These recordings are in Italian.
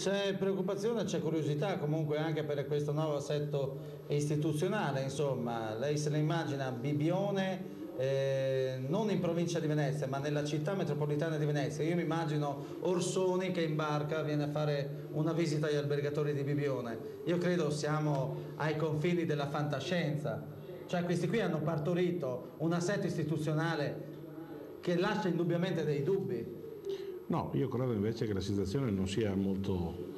c'è preoccupazione, c'è curiosità comunque anche per questo nuovo assetto istituzionale, insomma, lei se ne immagina Bibione non in provincia di Venezia ma nella città metropolitana di Venezia. Io mi immagino Orsoni che in barca viene a fare una visita agli albergatori di Bibione. Io credo siamo ai confini della fantascienza, cioè questi qui hanno partorito un assetto istituzionale che lascia indubbiamente dei dubbi. No, io credo invece che la situazione non sia molto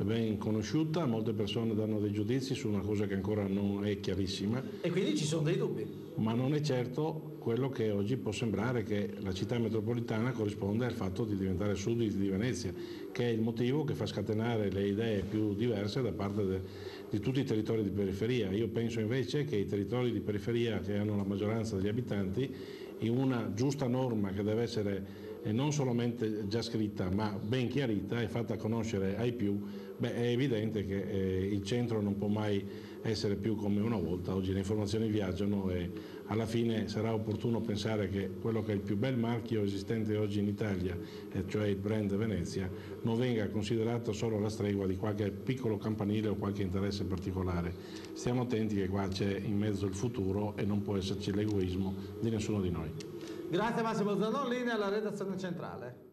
ben conosciuta, molte persone danno dei giudizi su una cosa che ancora non è chiarissima. E quindi ci sono dei dubbi. Ma non è certo quello che oggi può sembrare, che la città metropolitana corrisponde al fatto di diventare sudditi di Venezia, che è il motivo che fa scatenare le idee più diverse da parte di tutti i territori di periferia. Io penso invece che i territori di periferia, che hanno la maggioranza degli abitanti, in una giusta norma che deve essere non solamente già scritta ma ben chiarita e fatta conoscere ai più, è evidente che il centro non può mai essere più come una volta. Oggi le informazioni viaggiano e alla fine sarà opportuno pensare che quello che è il più bel marchio esistente oggi in Italia, cioè il brand Venezia, non venga considerato solo alla stregua di qualche piccolo campanile o qualche interesse particolare. Stiamo attenti che qua c'è in mezzo il futuro e non può esserci l'egoismo di nessuno di noi. Grazie Massimo Zanon, linea alla redazione centrale.